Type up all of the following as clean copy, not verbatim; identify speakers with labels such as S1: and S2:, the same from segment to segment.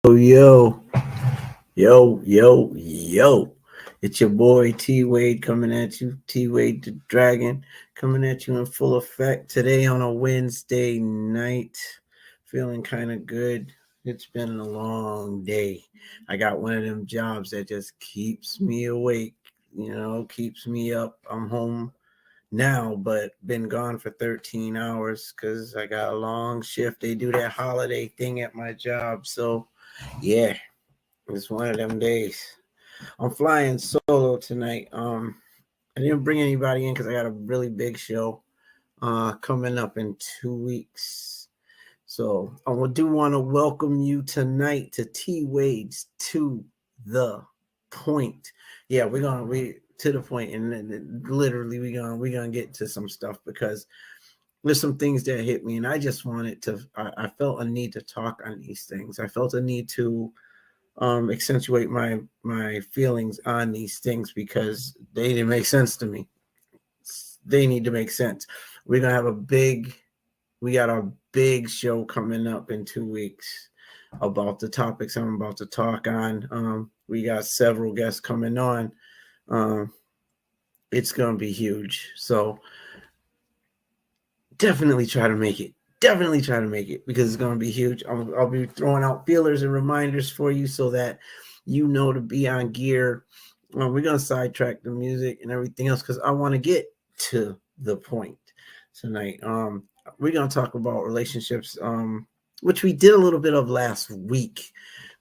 S1: Yo, yo. It's your boy T.Wade coming at you. T.Wade the Dragon coming at you in full effect today on a Wednesday night. Feeling kind of good. It's been a long day. I got one of them jobs that just keeps me awake, keeps me up. I'm home now, but been gone for 13 hours because I got a long shift. They do that holiday thing at my job. So, yeah, it's one of them days. I'm flying solo tonight. I didn't bring anybody in because I got a really big show coming up in 2 weeks. So I do want to welcome you tonight to T Wade's To the Point. Yeah, we're gonna we to the point, and then literally we're gonna get to some stuff because there's some things that hit me, and I just wanted to. I felt a need to talk on these things. I felt a need to accentuate my feelings on these things because they didn't make sense to me. They need to make sense. We're gonna have we got a big show coming up in 2 weeks about the topics I'm about to talk on. We got several guests coming on. Um, it's gonna be huge. So definitely try to make it. Definitely try to make it because it's going to be huge. I'll be throwing out feelers and reminders for you so that you know to be on gear. We're going to sidetrack the music and everything else because I want to get to the point tonight. We're going to talk about relationships, which we did a little bit of last week.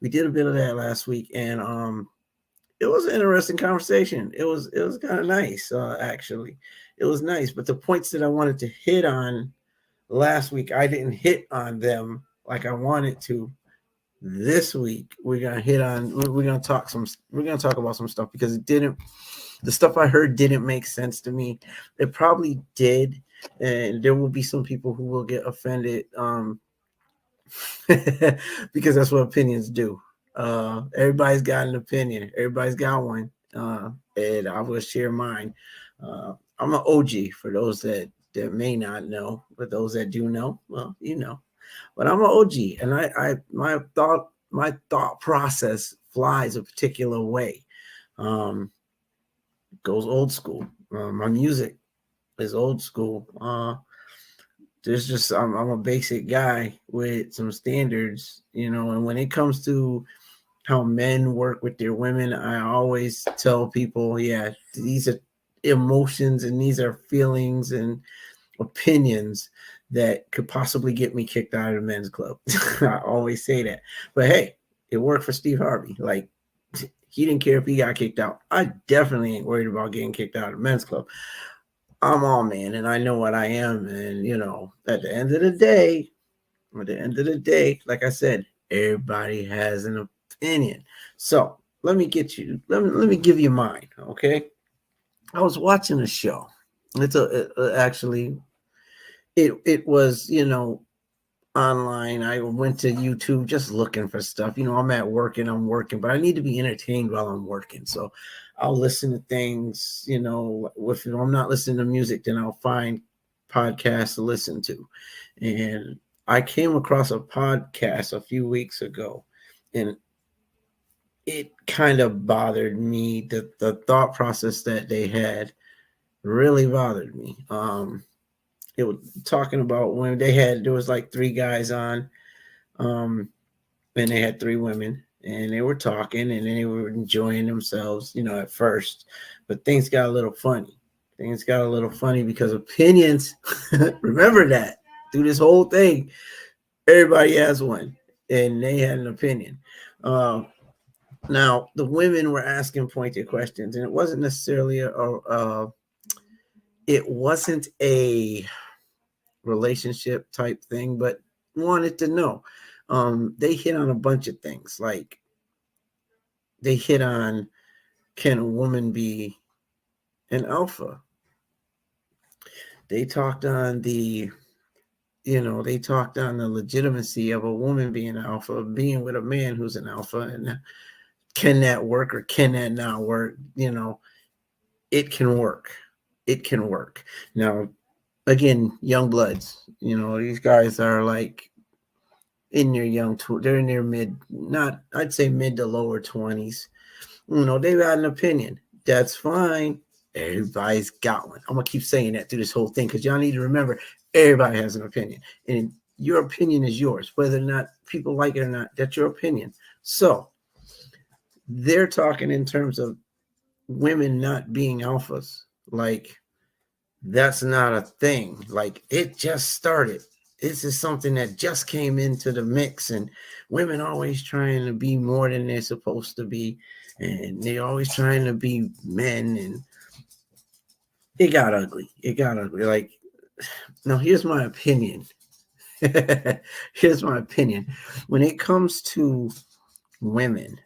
S1: We did a bit of that last week, and it was an interesting conversation. It was kind of nice, actually. It was nice, but the points that I wanted to hit on last week, I didn't hit on them like I wanted to. This week, we're gonna hit on. We're gonna talk some. We're gonna talk about some stuff because it didn't. The stuff I heard didn't make sense to me. It probably did, and there will be some people who will get offended. Because that's what opinions do. Everybody's got an opinion. Everybody's got one, and I will share mine. I'm an OG for those that may not know, but those that do know, well, you know. But I'm an OG, and I my thought process flies a particular way. Um, Goes old school. My music is old school. There's just I'm a basic guy with some standards, and when it comes to how men work with their women, I always tell people, yeah, these are emotions and these are feelings and opinions that could possibly get me kicked out of the men's club. I always say that. But hey, it worked for Steve Harvey. Like, he didn't care if he got kicked out. I definitely ain't worried about getting kicked out of the men's club. I'm all man and I know what I am. And, at the end of the day, like I said, everybody has an opinion. So let me give you mine. Okay. I was watching a show. Actually, it was, online. I went to YouTube just looking for stuff. I'm at work and I'm working, but I need to be entertained while I'm working. So I'll listen to things, if I'm not listening to music, then I'll find podcasts to listen to. And I came across a podcast a few weeks ago, and it kind of bothered me. The thought process that they had really bothered me. It was talking about when there was like three guys on, um, and they had three women, and they were talking, and they were enjoying themselves, at first, but things got a little funny. Things got a little funny because opinions. Remember that through this whole thing, everybody has one, and they had an opinion. Now the women were asking pointed questions, and it wasn't necessarily it wasn't a relationship type thing, but wanted to know. They hit on a bunch of things. Like, they hit on, can a woman be an alpha? They talked on they talked on the legitimacy of a woman being an alpha, being with a man who's an alpha, and can that work or can that not work? It can work. It can work. Now, again, young bloods, these guys are like in their they're in their mid, not, I'd say mid to lower 20s. They've got an opinion. That's fine. Everybody's got one. I'm gonna keep saying that through this whole thing because y'all need to remember everybody has an opinion, and your opinion is yours, whether or not people like it or not. That's your opinion. So they're talking in terms of women not being alphas. Like, that's not a thing. Like, it just started. This is something that just came into the mix, and women always trying to be more than they're supposed to be, and they're always trying to be men, and it got ugly. It got ugly. Like, now here's my opinion. Here's my opinion. When it comes to women,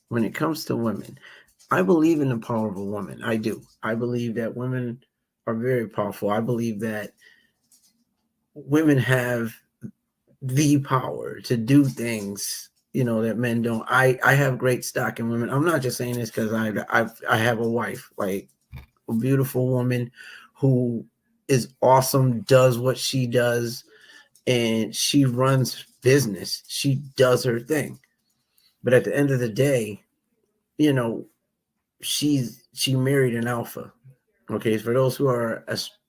S1: when it comes to women, I believe in the power of a woman. I do. I believe that women are very powerful. I believe that women have the power to do things, that men don't. I have great stock in women. I'm not just saying this because I have a wife, like a beautiful woman who is awesome, does what she does, and she runs business. She does her thing. But at the end of the day, you know, she married an alpha. Okay, for those who are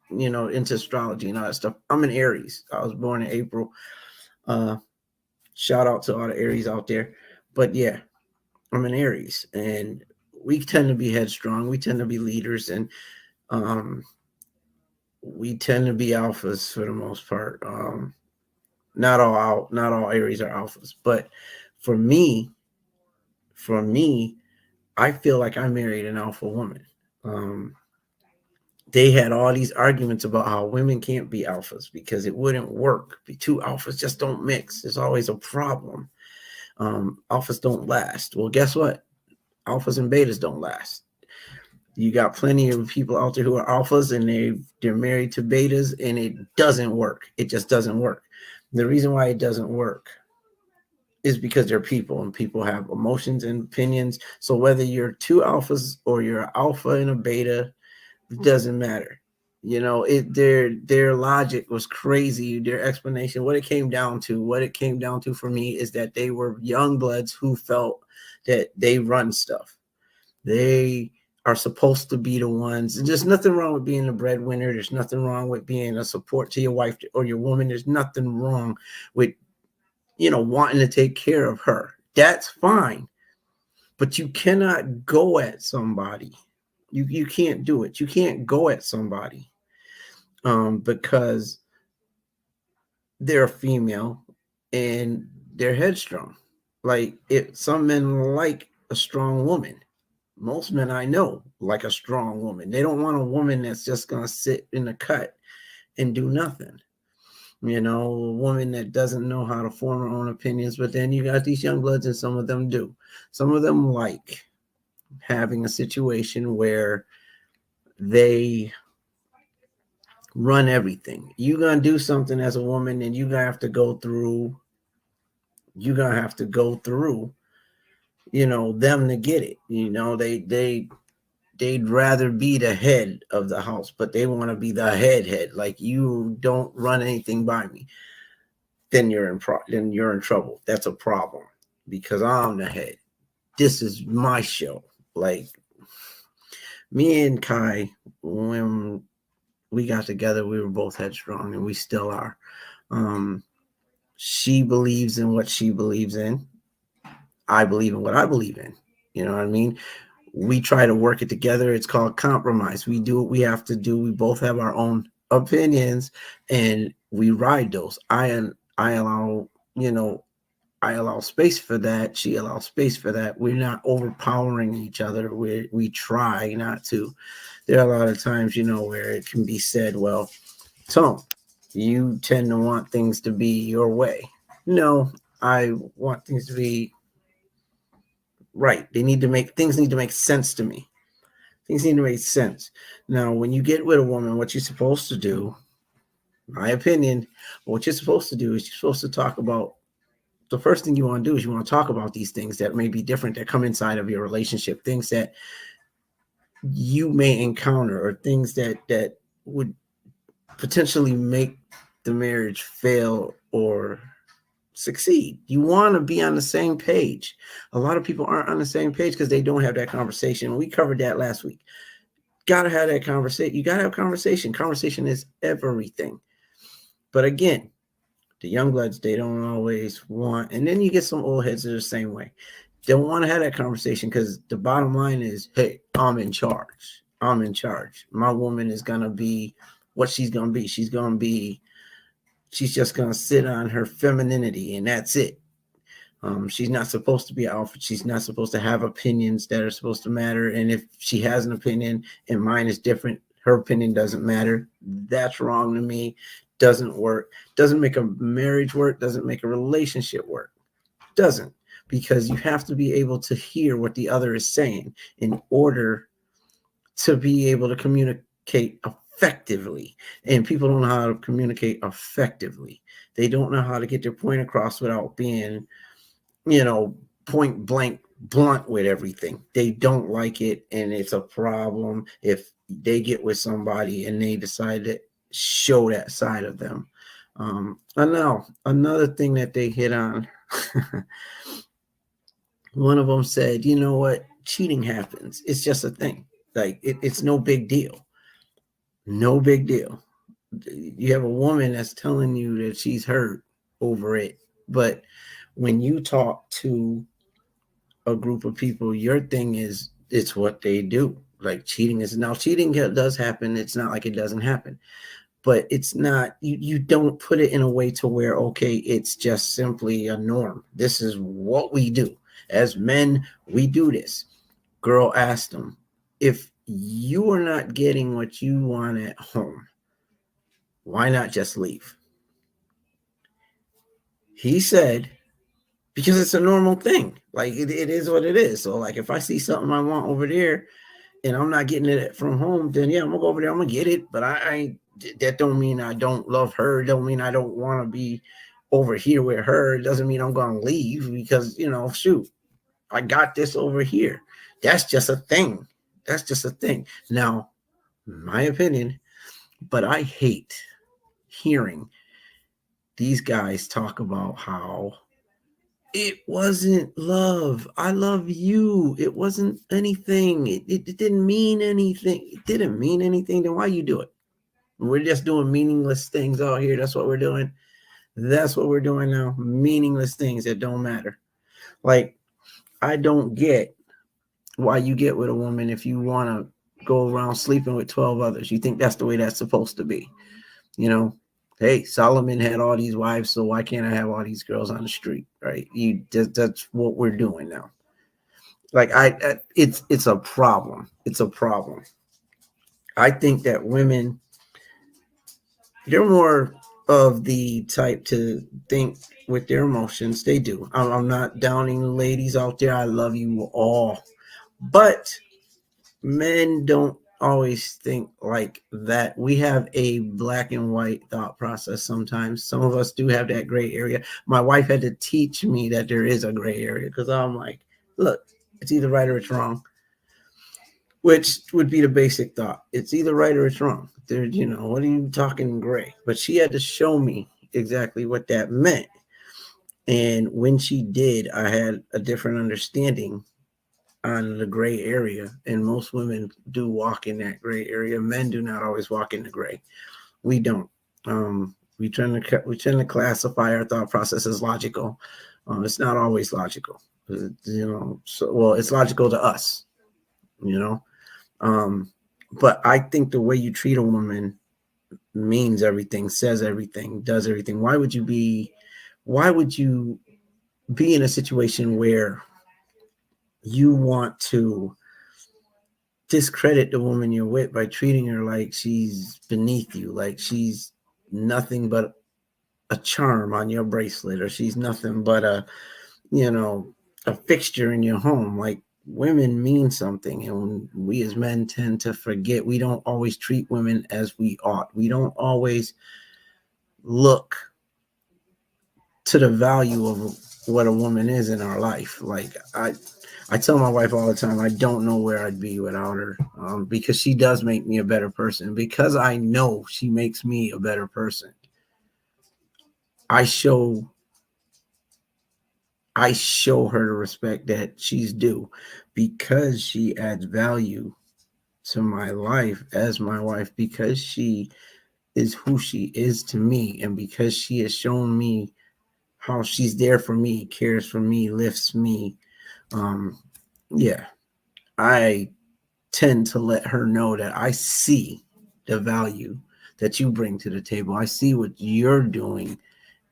S1: into astrology and all that stuff, I'm an Aries. I was born in April. Uh, Shout out to all the Aries out there. But yeah, I'm an Aries, and we tend to be headstrong. We tend to be leaders, and um, we tend to be alphas for the most part. Not all Aries are alphas, but for me, for me, I feel like I married an alpha woman. Um, they had all these arguments about how women can't be alphas because it wouldn't work. The two alphas just don't mix. There's always a problem. Alphas don't last. Well, guess what? Alphas and betas don't last. You got plenty of people out there who are alphas and they're married to betas, and it doesn't work. It just doesn't work. The reason why it doesn't work is because they're people, and people have emotions and opinions. So whether you're two alphas or you're an alpha and a beta, it doesn't matter. Their logic was crazy. Their explanation, what it came down to for me is that they were young bloods who felt that they run stuff. They are supposed to be the ones. There's nothing wrong with being a breadwinner. There's nothing wrong with being a support to your wife or your woman. There's nothing wrong with, wanting to take care of her. That's fine. But you cannot go at somebody. You can't do it. You can't go at somebody because they're a female and they're headstrong. Like, some men like a strong woman. Most men I know like a strong woman. They don't want a woman that's just gonna sit in the cut and do nothing. A woman that doesn't know how to form her own opinions. But then you got these young bloods, and some of them do. Some of them like having a situation where they run everything. You're gonna do something as a woman, and you're gonna have to go through. Them to get it. They'd rather be the head of the house, but they want to be the head. Like, you don't run anything by me, then you're in trouble. That's a problem because I'm the head. This is my show. Like, me and Kai, when we got together, we were both headstrong, and we still are. She believes in what she believes in. I believe in what I believe in. You know what I mean? We try to work it together. It's called compromise. We do what we have to do. We both have our own opinions, and we ride those. I allow space for that. She allows space for that. We're not overpowering each other. We try not to. There are a lot of times, where it can be said, well, Tom, you tend to want things to be your way. No, I want things to be right. Things need to make sense to me. Things need to make sense. Now, when you get with a woman, what you're supposed to do, my opinion, what you're supposed to do is you're supposed to talk about, the first thing you want to do is you want to talk about these things that may be different, that come inside of your relationship, things that you may encounter, or things that would potentially make the marriage fail or succeed. You want to be on the same page. A lot of people aren't on the same page because they don't have that conversation. We covered that last week. Got to have that conversation. You got to have conversation. Conversation is everything. But again, the young bloods, they don't always want, and then you get some old heads that are the same way. Don't want to have that conversation because the bottom line is, hey, I'm in charge. I'm in charge. My woman is going to be what she's going to be. She's just going to sit on her femininity, and that's it. She's not supposed to be alpha. She's not supposed to have opinions that are supposed to matter. And if she has an opinion and mine is different, her opinion doesn't matter. That's wrong to me. Doesn't work. Doesn't make a marriage work. Doesn't make a relationship work. Doesn't. Because you have to be able to hear what the other is saying in order to be able to communicate effectively. And people don't know how to communicate effectively. They don't know how to get their point across without being, point blank blunt with everything. They don't like it, and it's a problem if they get with somebody and they decide to show that side of them. And now another thing that they hit on, one of them said, you know what, cheating happens. It's just a thing. Like it's no big deal. No big deal. You have a woman that's telling you that she's hurt over it, but when you talk to a group of people, your thing is it's what they do. Like cheating does happen. It's not like it doesn't happen, but it's not, you don't put it in a way to where, okay, it's just simply a norm. This is what we do as men. We do this. Girl asked him, if you are not getting what you want at home, why not just leave? He said, because it's a normal thing. Like it is what it is. So like if I see something I want over there and I'm not getting it from home, then yeah, I'm gonna go over there, I'm gonna get it. But I that don't mean I don't love her. It don't mean I don't want to be over here with her. It doesn't mean I'm gonna leave because shoot, I got this over here. That's just a thing. That's just a thing. Now, my opinion, but I hate hearing these guys talk about how it wasn't love. I love you. It wasn't anything. It didn't mean anything. It didn't mean anything. Then why you do it? We're just doing meaningless things out here. That's what we're doing. That's what we're doing now. Meaningless things that don't matter. Like, I don't get why you get with a woman if you want to go around sleeping with 12 others. You think that's the way that's supposed to be. Hey, Solomon had all these wives, so why can't I have all these girls on the street, right? That's what we're doing now. Like it's a problem. It's a problem. I think that women, they're more of the type to think with their emotions. They do. I'm not downing the ladies out there. I love you all, but men don't always think like that. We have a black and white thought process sometimes. Some of us do have that gray area. My wife had to teach me that there is a gray area because I'm like, look, it's either right or it's wrong, which would be the basic thought. It's either right or it's wrong. There, what are you talking gray? But she had to show me exactly what that meant. And when she did, I had a different understanding on the gray area, and most women do walk in that gray area. Men do not always walk in the gray. We don't. We tend to classify our thought process as logical. It's not always logical. It's logical to us. But I think the way you treat a woman means everything, says everything, does everything. Why would you be in a situation where you want to discredit the woman you're with by treating her like she's beneath you, like she's nothing but a charm on your bracelet, or she's nothing but a fixture in your home? Like, women mean something, and we as men tend to forget. We don't always treat women as we ought. We don't always look to the value of what a woman is in our life. Like I tell my wife all the time, I don't know where I'd be without her, because she does make me a better person. Because I know she makes me a better person, I show I show her the respect that she's due because she adds value to my life as my wife, because she is who she is to me, and because she has shown me how she's there for me, cares for me, lifts me. Um, yeah, I tend to let her know that I see the value that you bring to the table. I see what you're doing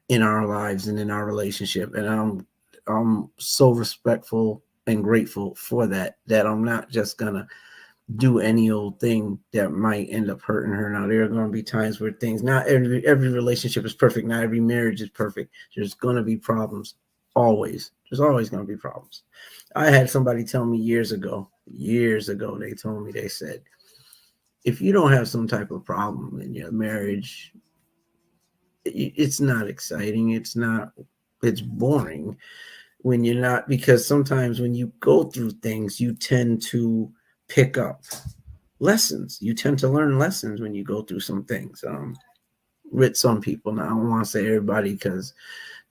S1: in our lives and in our relationship, and I'm so respectful and grateful for that. That I'm not just gonna do any old thing that might end up hurting her. Now there are going to be times where things, not every relationship is perfect, not every marriage is perfect. There's going to be problems, always. There's always going to be problems. I had somebody tell me years ago, they told me, they said, if you don't have some type of problem in your marriage, it's not exciting. It's boring when you're not, because sometimes when you go through things, you tend to pick up lessons. You tend to learn lessons when you go through some things, with some people. Now, I don't want to say everybody because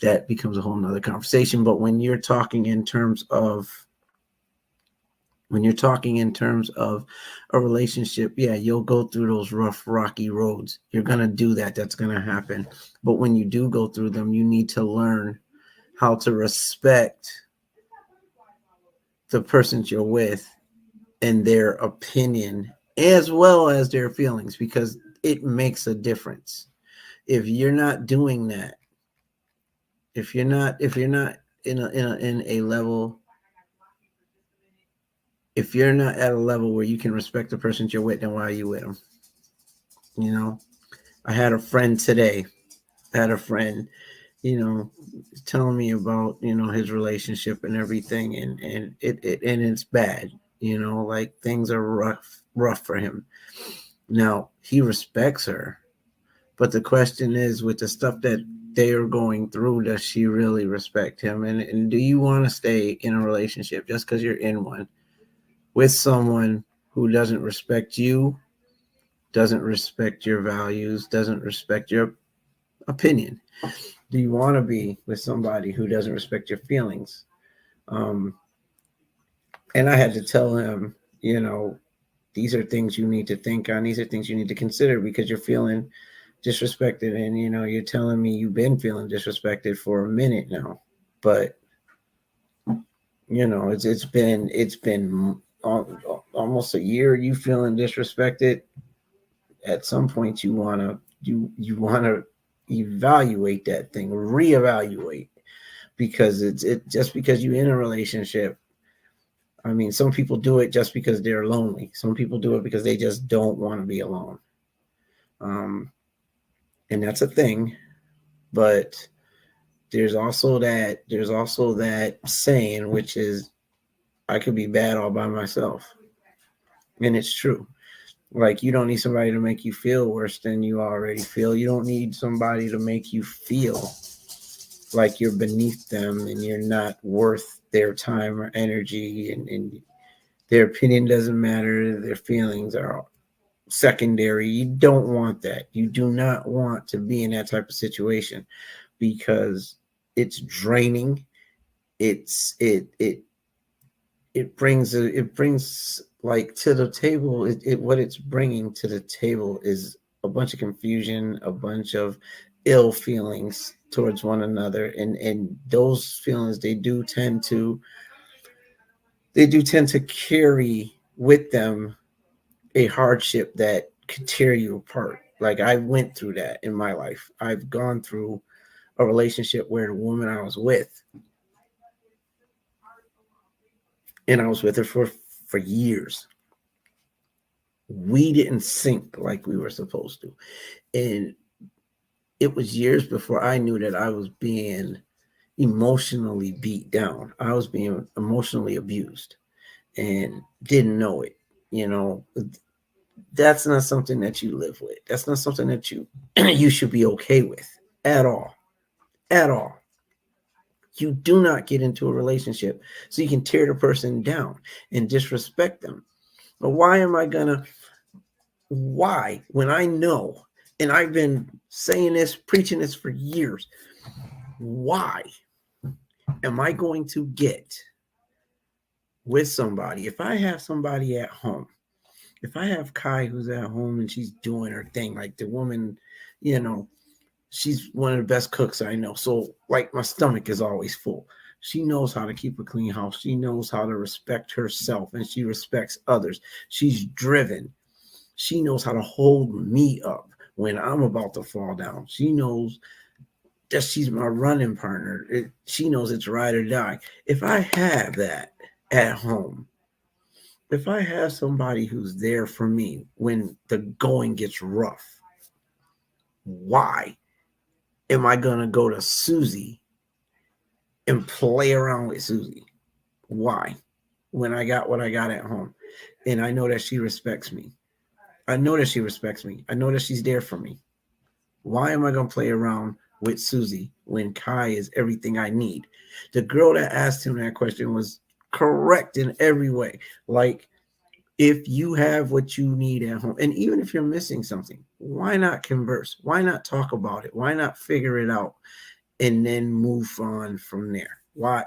S1: that becomes a whole nother conversation. But when you're talking in terms of a relationship, yeah, you'll go through those rough, rocky roads. You're gonna do that. That's gonna happen. But when you do go through them, you need to learn how to respect the persons you're with and their opinion as well as their feelings, because it makes a difference. If you're not doing that, if you're not in a level, if you're not at a level where you can respect the person you're with, then why are you with them? You know, I had a friend today. I had a friend, you know, telling me about, his relationship and everything, and it's bad. Like things are rough for him. Now he respects her, but the question is, with the stuff that they are going through, does she really respect him? And do you want to stay in a relationship just because you're in one with someone who doesn't respect you, doesn't respect your values, doesn't respect your opinion? Do you want to be with somebody who doesn't respect your feelings? Um, and I had to tell him, these are things you need to think on. These are things you need to consider, because you're feeling disrespected, and you're telling me you've been feeling disrespected for a minute now. But it's been almost a year you feeling disrespected. At some point you want to evaluate that thing, reevaluate, because it just because you're in a relationship. I mean, some people do it just because they're lonely. Some people do it because they just don't want to be alone. um and that's a thing. But there's also that saying, which is, I could be bad all by myself. And it's true. Like, you don't need somebody to make you feel worse than you already feel. You don't need somebody to make you feel like you're beneath them and you're not worth their time or energy, and their opinion doesn't matter, their feelings are secondary. You don't want that. You do not want to be in that type of situation, because it's draining. It brings like to the table. What it's bringing to the table is a bunch of confusion, a bunch of ill feelings towards one another, and those feelings, they do tend to carry with them a hardship that could tear you apart. Like, I went through that in my life. I've gone through a relationship where the woman I was with, and I was with her for years, we didn't sync like we were supposed to. And it was years before I knew that I was being emotionally beat down. I was being emotionally abused and didn't know it. You know, that's not something that you live with. That's not something that you should be okay with at all. At all. You do not get into a relationship so you can tear the person down and disrespect them. But why, when I know, and I've been saying this, preaching this for years, why am I going to get with somebody? If I have somebody at home, if I have Kai who's at home and she's doing her thing, like the woman, you know, she's one of the best cooks I know. So like my stomach is always full. She knows how to keep a clean house. She knows how to respect herself and she respects others. She's driven. She knows how to hold me up when I'm about to fall down. She knows that she's my running partner. She knows it's ride or die. If I have that at home, if I have somebody who's there for me when the going gets rough, why am I going to go to Susie and play around with Susie? Why? When I got what I got at home and I know that she respects me. I know that she respects me. I know that she's there for me. Why am I going to play around with Susie when Kai is everything I need? The girl that asked him that question was correct in every way. Like, if you have what you need at home, and even if you're missing something, why not converse? Why not talk about it? Why not figure it out and then move on from there? Why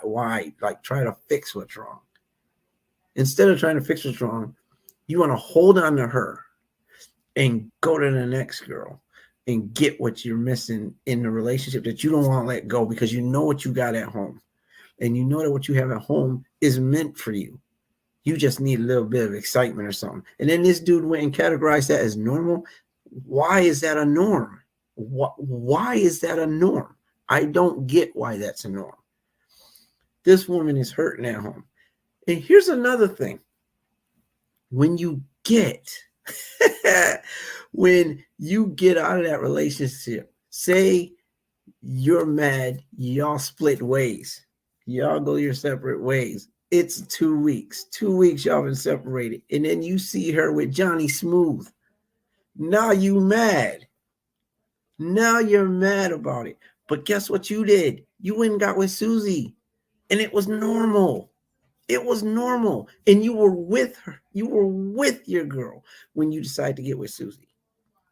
S1: like try to fix what's wrong? Instead of trying to fix what's wrong, you want to hold on to her and go to the next girl and get what you're missing in the relationship that you don't want to let go because you know what you got at home. And you know that what you have at home is meant for you. You just need a little bit of excitement or something. And then this dude went and categorized that as normal. Why is that a norm? Why is that a norm? I don't get why that's a norm. This woman is hurting at home. And here's another thing. When you get when you get out of that relationship, say you're mad, y'all split ways, y'all go your separate ways. It's 2 weeks. 2 weeks y'all been separated. And then you see her with Johnny Smooth. Now you mad. Now you're mad about it. But guess what you did? You went and got with Susie. And it was normal. It was normal. And you were with her. You were with your girl when you decided to get with Susie.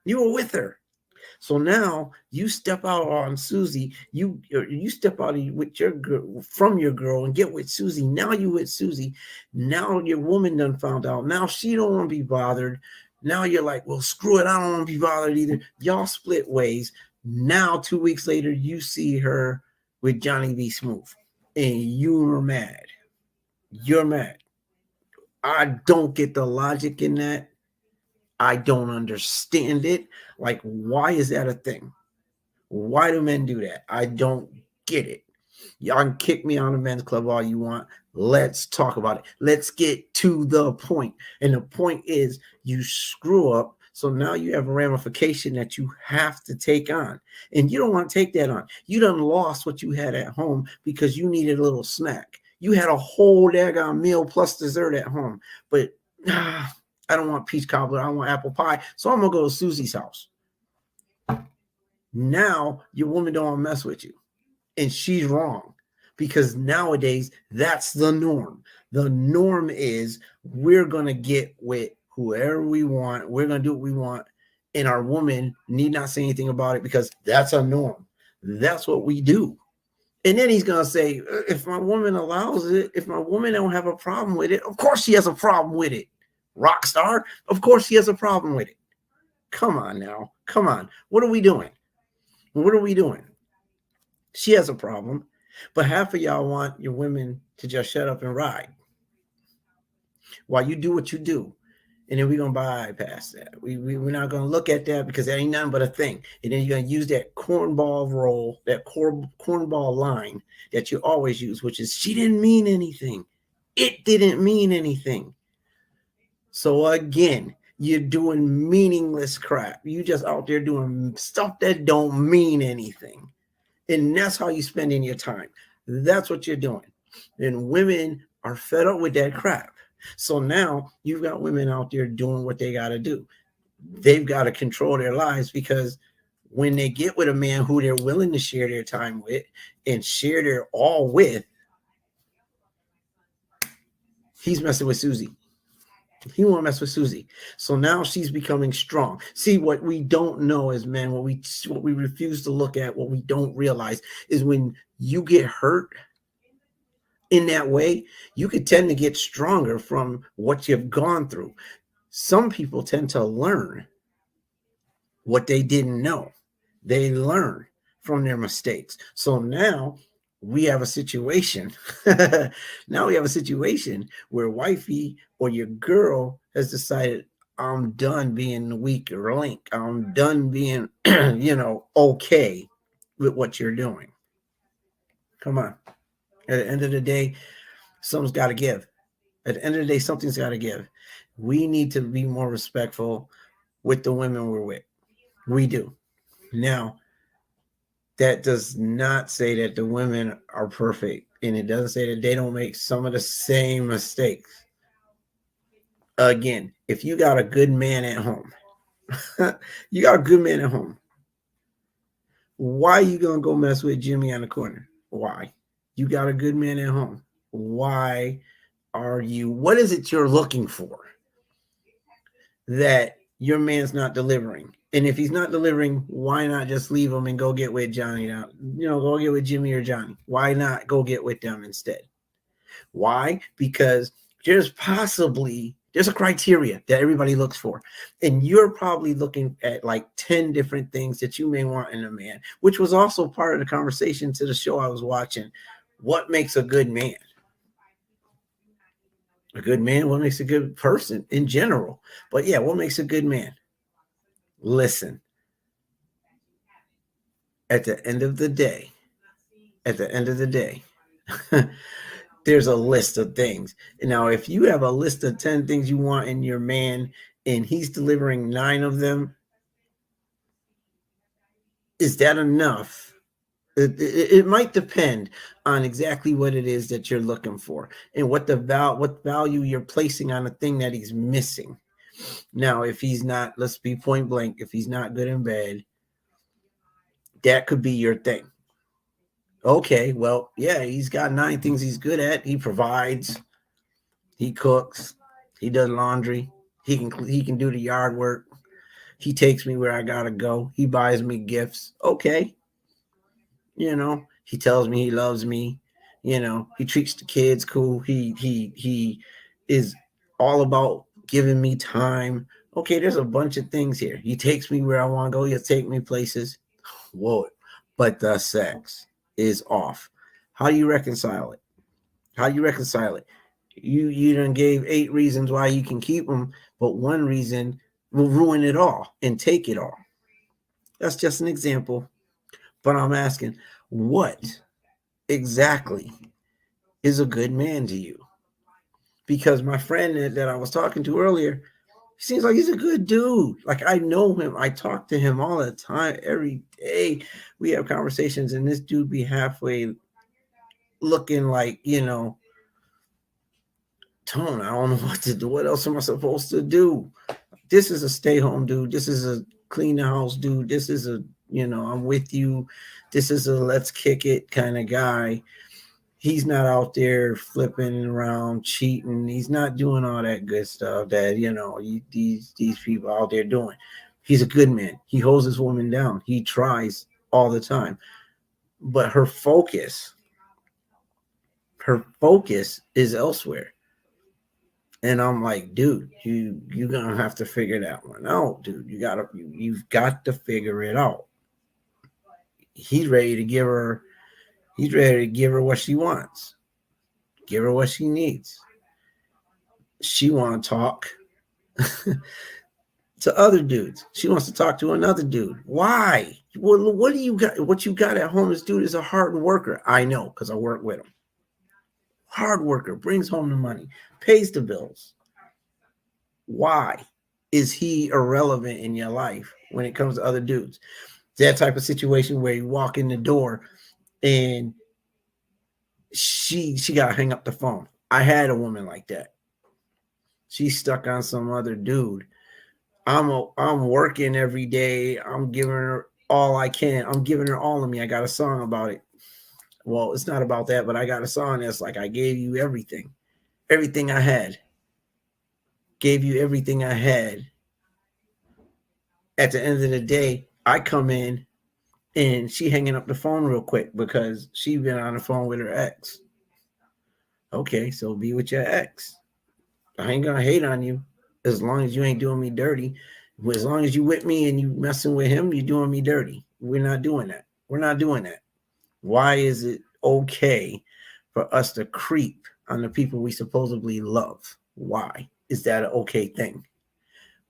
S1: You were with her. So now you step out on Susie. You step out with your girl, from your girl and get with Susie. Now you with Susie. Now your woman done found out. Now she don't want to be bothered. Now you're like, well, screw it. I don't want to be bothered either. Y'all split ways. Now 2 weeks later, you see her with Johnny B. Smooth. And you're mad. You're mad. I don't get the logic in that. I don't understand it. Like, why is that a thing? Why do men do that? I don't get it. Y'all can kick me on the men's club all you want. Let's talk about it. Let's get to the point. And the point is you screw up. So now you have a ramification that you have to take on. And you don't want to take that on. You done lost what you had at home because you needed a little snack. You had a whole daggone meal plus dessert at home. But I don't want peach cobbler. I want apple pie. So I'm going to go to Susie's house. Now your woman don't want to mess with you. And she's wrong. Because nowadays, that's the norm. The norm is we're going to get with whoever we want. We're going to do what we want. And our woman need not say anything about it because that's a norm. That's what we do. And then he's going to say, if my woman allows it, if my woman don't have a problem with it, of course she has a problem with it. Rock star, of course she has a problem with it. Come on now. Come on. What are we doing? What are we doing? She has a problem. But half of y'all want your women to just shut up and ride while you do what you do. And then we're going to bypass that. We're not going to look at that because that ain't nothing but a thing. And then you're going to use that cornball roll, that cornball line that you always use, which is she didn't mean anything. It didn't mean anything. So again, you're doing meaningless crap. You just out there doing stuff that don't mean anything. And that's how you're spending your time. That's what you're doing. And women are fed up with that crap. So now you've got women out there doing what they got to do. They've got to control their lives because when they get with a man who they're willing to share their time with and share their all with, he's messing with Susie. He won't mess with Susie. So now she's becoming strong. See, what we don't know as men, what we refuse to look at, what we don't realize is when you get hurt In that way, you could tend to get stronger from what you've gone through. Some people tend to learn what they didn't know. They learn from their mistakes. So now we have a situation. Now we have a situation where wifey or your girl has decided, I'm done being the weaker link. I'm done being, okay with what you're doing. Come on. At the end of the day, something's got to give. At the end of the day, something's got to give. We need to be more respectful with the women we're with. We do. Now, that does not say that the women are perfect, and it doesn't say that they don't make some of the same mistakes. Again, if you got a good man at home, you got a good man at home, why are you gonna go mess with Jimmy on the corner? Why? You got a good man at home. Why are you? What is it you're looking for that your man's not delivering? And if he's not delivering, why not just leave him and go get with Johnny now? Go get with Jimmy or Johnny. Why not go get with them instead? Why? Because there's a criteria that everybody looks for. And you're probably looking at like 10 different things that you may want in a man, which was also part of the conversation to the show I was watching. What makes a good man? A good man, what makes a good person in general? But yeah, what makes a good man? Listen, at the end of the day, there's a list of things. Now, if you have a list of 10 things you want in your man and he's delivering 9 of them, is that enough? It might depend on exactly what it is that you're looking for and what value you're placing on the thing that he's missing. Now, if he's not, let's be point blank, if he's not good in bed, that could be your thing. Okay, well, yeah, he's got 9 things he's good at. He provides, he cooks, he does laundry, he can do the yard work. He takes me where I gotta go. He buys me gifts. Okay, he tells me he loves me. He treats the kids cool. He is all about giving me time. Okay, there's a bunch of things here. He takes me where I want to go. He'll take me places. Whoa, but the sex is off. How do you reconcile it? How do you reconcile it? You done gave 8 reasons why you can keep them, but one reason will ruin it all and take it all. That's just an example. But I'm asking, what exactly is a good man to you? Because my friend that I was talking to earlier, he seems like he's a good dude. Like, I know him. I talk to him all the time, every day. We have conversations, and this dude be halfway looking like, Tone, I don't know what to do. What else am I supposed to do? This is a stay-home dude. This is a clean the house dude. This is a, I'm with you. This is a let's kick it kind of guy. He's not out there flipping around, cheating. He's not doing all that good stuff that these people out there doing. He's a good man. He holds his woman down. He tries all the time, but her focus is elsewhere. And I'm like, dude, you're gonna have to figure that one out, dude. You've got to figure it out. He's ready to give her. He's ready to give her what she wants. Give her what she needs. She want to talk to other dudes. She wants to talk to another dude. Why? What do you got? What you got at home? This dude is a hard worker. I know because I work with him. Hard worker, brings home the money, pays the bills. Why is he irrelevant in your life when it comes to other dudes? That type of situation where you walk in the door and she got to hang up the phone. I had a woman like that. She's stuck on some other dude. I'm working every day. I'm giving her all I can. I'm giving her all of me. I got a song about it. Well, it's not about that, but I got a song that's like, I gave you everything. Everything I had. Gave you everything I had. At the end of the day, I come in and she hanging up the phone real quick because she been on the phone with her ex. Okay, so be with your ex. I ain't gonna hate on you as long as you ain't doing me dirty. As long as you with me and you messing with him, you're doing me dirty. We're not doing that. We're not doing that. Why is it okay for us to creep on the people we supposedly love? Why is that an okay thing?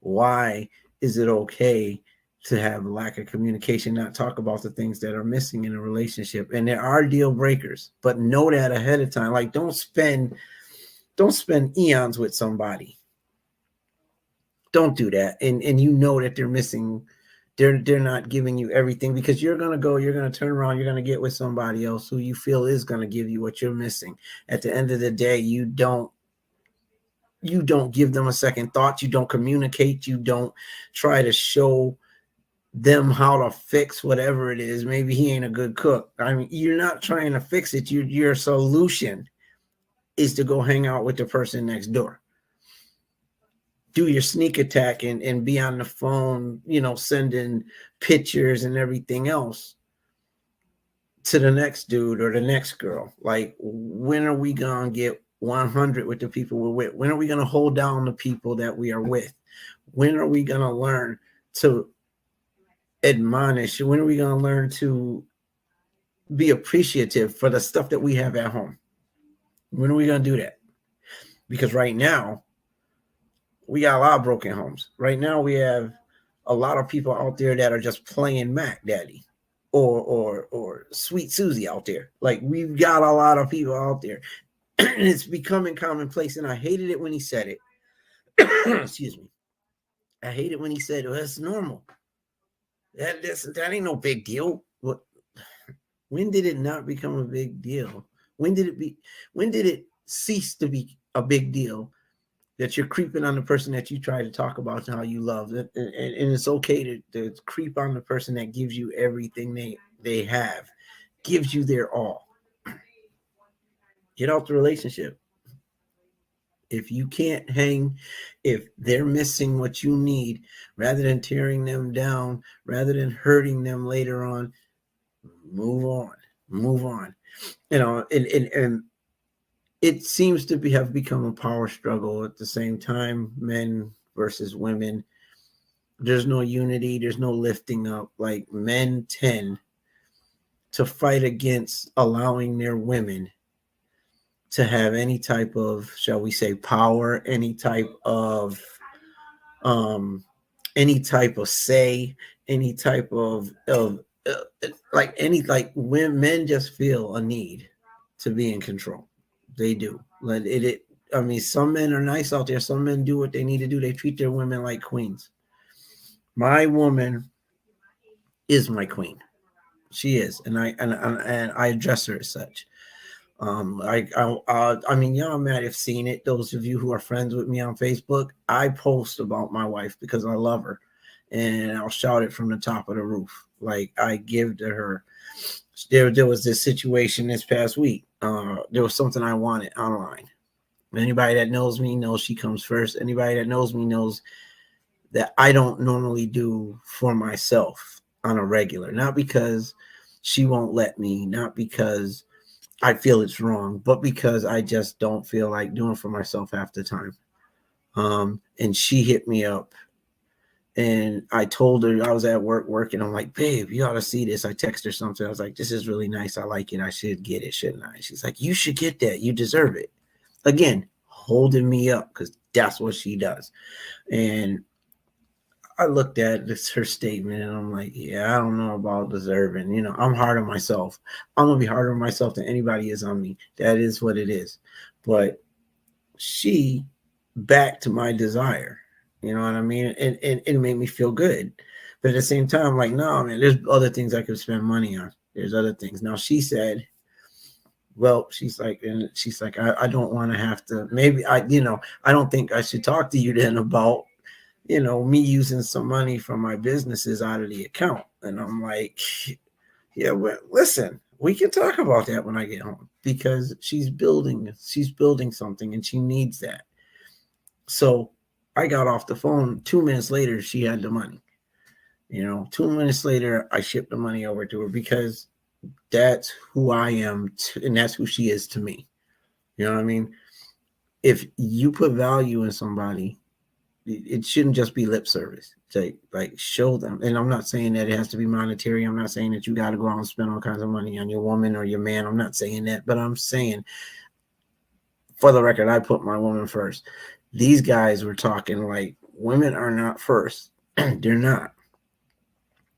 S1: Why is it okay to have lack of communication, not talk about the things that are missing in a relationship? And there are deal breakers, but know that ahead of time. Like don't spend eons with somebody. Don't do that. And you know that they're missing, they're not giving you everything, because you're gonna turn around, you're gonna get with somebody else who you feel is gonna give you what you're missing. At the end of the day, you don't give them a second thought, you don't communicate, you don't try to show them how to fix whatever it is. Maybe he ain't a good cook. I mean, you're not trying to fix it. Your solution is to go hang out with the person next door. Do your sneak attack and be on the phone, sending pictures and everything else to the next dude or the next girl. Like, when are we going to get 100 with the people we're with? When are we going to hold down the people that we are with? When are we going to learn to admonish? When are we going to learn to be appreciative for the stuff that we have at home? When are we going to do that? Because right now, we got a lot of broken homes. Right now, we have a lot of people out there that are just playing Mac Daddy or Sweet Susie out there. Like, we've got a lot of people out there. And it's becoming commonplace. And I hated it when he said it. Excuse me. I hate it when he said, well, that's normal. That ain't no big deal. What? When did it not become a big deal? When did it cease to be a big deal that you're creeping on the person that you try to talk about and how you love? And it's okay to creep on the person that gives you everything they have, gives you their all. Get out the relationship. If you can't hang, if they're missing what you need, rather than tearing them down, rather than hurting them later on, move on. Move on. And it seems to have become a power struggle at the same time, men versus women. There's no unity, there's no lifting up. Like, men tend to fight against allowing their women to have any type of, shall we say, power, um any type of say, any type of like any like when men just feel a need to be in control. They do. Like it I mean, some men are nice out there. Some men do what they need to do. They treat their women like queens. My woman is my queen. She is, and I address her as such. I mean, y'all might have seen it. Those of you who are friends with me on Facebook, I post about my wife because I love her, and I'll shout it from the top of the roof. Like, I give to her. There was this situation this past week. There was something I wanted online. Anybody that knows me knows she comes first. Anybody that knows me knows that I don't normally do for myself on a regular. Not because she won't let me, not because I feel it's wrong, but because I just don't feel like doing for myself half the time. And she hit me up, and I told her I was at work working. I'm like, babe, you ought to see this. I text her something. I was like, this is really nice. I like it. I should get it, shouldn't I? She's like, you should get that. You deserve it. Again, holding me up, because that's what she does. And I looked at this her statement, and I'm like, yeah, I don't know about deserving. I'm hard on myself. I'm gonna be harder on myself than anybody is on me. That is what it is. But she backed my desire. You know what I mean? And it made me feel good. But at the same time, I'm like, no, man, there's other things I could spend money on. There's other things. Now she said, well, she's like, I don't want to have to, maybe I don't think I should talk to you then about me using some money from my businesses out of the account. And I'm like, yeah, well, listen, we can talk about that when I get home, because she's building something and she needs that. So I got off the phone. 2 minutes later, she had the money. 2 minutes later, I shipped the money over to her, because that's who I am and that's who she is to me. You know what I mean? If you put value in somebody, it shouldn't just be lip service. Like show them. And I'm not saying that it has to be monetary. I'm not saying that you got to go out and spend all kinds of money on your woman or your man. I'm not saying that, but I'm saying, for the record, I put my woman first. These guys were talking like women are not first. They're not.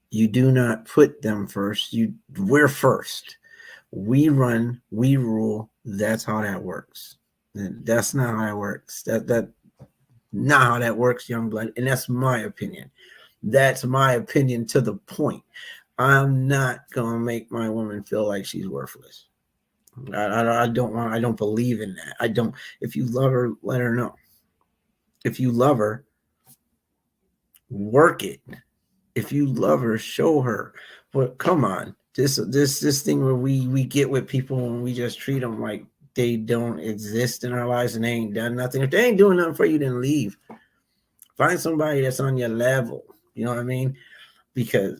S1: You do not put them first. We're first. We run, we rule. That's how that works. And that's not how it works. That not how that works, young blood. And that's my opinion. That's my opinion to the point. I'm not gonna make my woman feel like she's worthless. I don't want. I don't believe in that. I don't. If you love her, let her know. If you love her, work it. If you love her, show her. But come on, this thing where we get with people and we just treat them like they don't exist in our lives and they ain't done nothing. If they ain't doing nothing for you, then leave. Find somebody that's on your level. You know what I mean? Because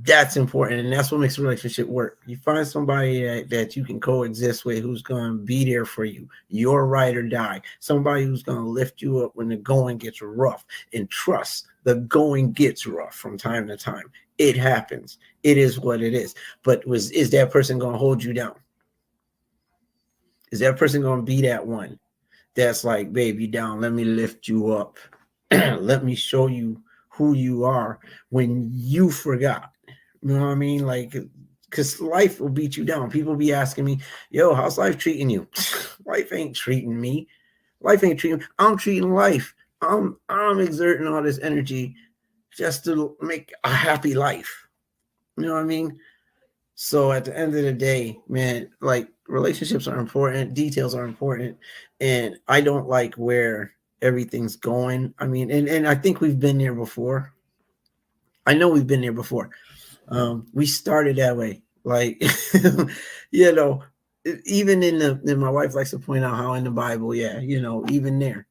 S1: that's important, and that's what makes a relationship work. You find somebody that you can coexist with, who's going to be there for you, your ride or die. Somebody who's going to lift you up when the going gets rough. And trust, the going gets rough from time to time. It happens. It is what it is. But is that person going to hold you down? Is that person going to be that one that's like, babe, you down, let me lift you up. Let me show you who you are when you forgot. You know what I mean? Like, because life will beat you down. People be asking me, yo, how's life treating you? Life ain't treating me. Life ain't treating me. I'm treating life. I'm exerting all this energy just to make a happy life. You know what I mean? So at the end of the day, man, like relationships are important, details are important, and I don't like where everything's going. I mean, and I think we've been there before. I know we've been there before. We started that way, like you know, even in my wife likes to point out how in the Bible, yeah, even there,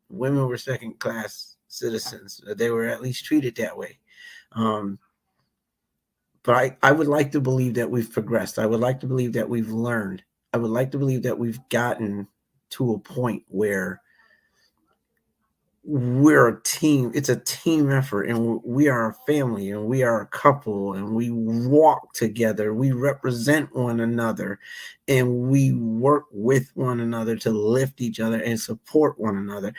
S1: women were second class citizens. They were at least treated that way. But I would like to believe that we've progressed. I would like to believe that we've learned. I would like to believe that we've gotten to a point where we're a team. It's a team effort, and we are a family, and we are a couple, and we walk together. We represent one another, and we work with one another to lift each other and support one another.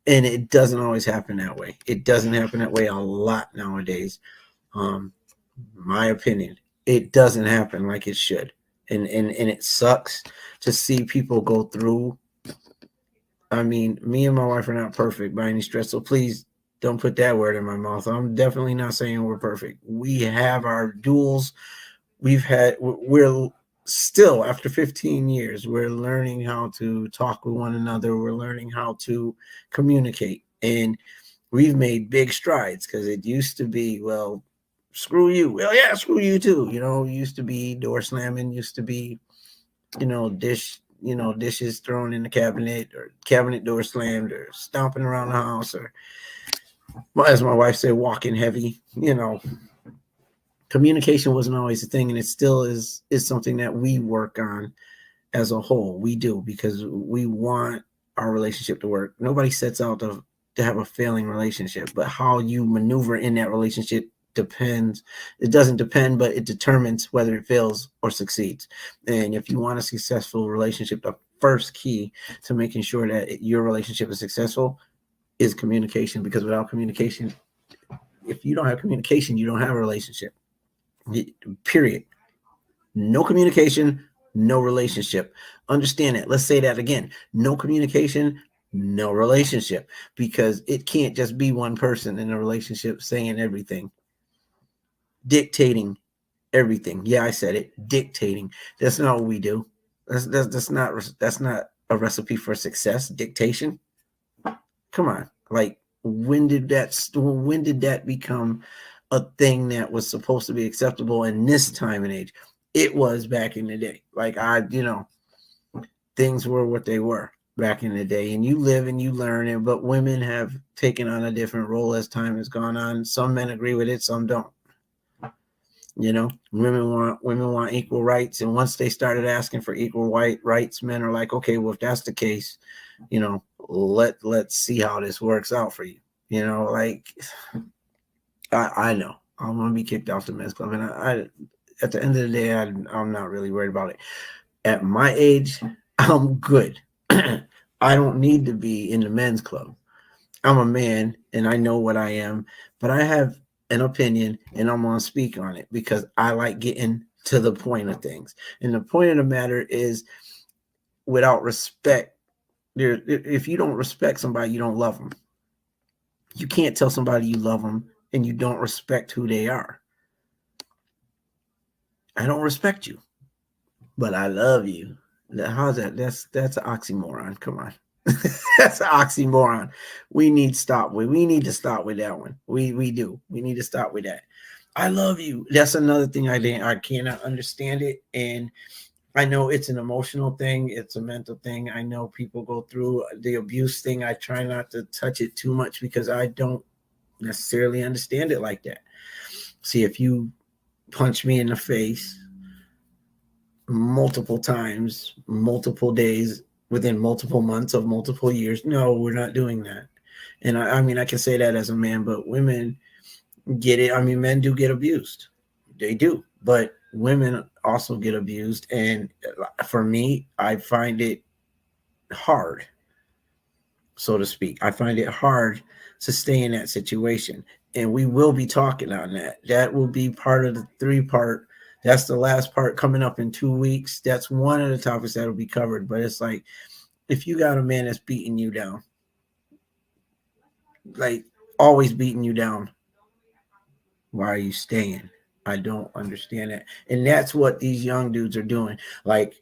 S1: And it doesn't always happen that way. It doesn't happen that way a lot nowadays. My opinion, it doesn't happen like it should, and it sucks to see people go through. I mean, me and my wife are not perfect by any stretch, so please don't put that word in my mouth. I'm definitely not saying we're perfect. We have our duels. We're still, after 15 years, we're learning how to talk with one another. We're learning how to communicate, and we've made big strides, because it used to be, well, screw you. Well, yeah, screw you too. Used to be door slamming, used to be, dishes thrown in the cabinet, or cabinet door slammed, or stomping around the house, or, as my wife said, walking heavy. Communication wasn't always a thing, and it still is something that we work on as a whole. We do, because we want our relationship to work. Nobody sets out to have a failing relationship, but how you maneuver in that relationship depends. It doesn't depend, but it determines whether it fails or succeeds. And if you want a successful relationship, the first key to making sure that your relationship is successful is communication, because without communication, if you don't have communication, you don't have a relationship. Period. No communication, no relationship. Understand that. Let's say that again. No communication, no relationship, because it can't just be one person in a relationship saying everything, dictating everything. Yeah, I said it. Dictating. That's not what we do. That's not a recipe for success. Dictation. Come on. Like, when did that become a thing that was supposed to be acceptable in this time and age? It was back in the day. Like, things were what they were back in the day, and you live and you learn it. But women have taken on a different role as time has gone on. Some men agree with it, some don't. You know, women want equal rights, and once they started asking for equal rights, men are like, okay, well, if that's the case, you know, let's see how this works out for you. You know, like I know I'm gonna be kicked off the men's club, and I at the end of the day, I'm not really worried about it. At my age, I'm good. I don't need to be in the men's club. I'm a man and I know what I am, but I have an opinion and I'm going to speak on it because I like getting to the point of things. And the point of the matter is, without respect, if you don't respect somebody, you don't love them. You can't tell somebody you love them and you don't respect who they are. I don't respect you, but I love you. How's that? That's an oxymoron. Come on. That's an oxymoron. We need to stop with that one. We do. We need to stop with that. I love you. That's another thing I cannot understand it. And I know it's an emotional thing, it's a mental thing. I know people go through the abuse thing. I try not to touch it too much because I don't necessarily understand it like that. See, if you punch me in the face multiple times, multiple days, within multiple months of multiple years, no, we're not doing that. And I mean, I can say that as a man, but women get it. I mean, men do get abused. They do. But women also get abused. And for me, I find it hard, so to speak. I find it hard to stay in that situation. And we will be talking on that. That will be part of the 3-part. That's the last part coming up in 2 weeks. That's one of the topics that will be covered. But it's like, if you got a man that's beating you down, like always beating you down, why are you staying? I don't understand that. And that's what these young dudes are doing. Like,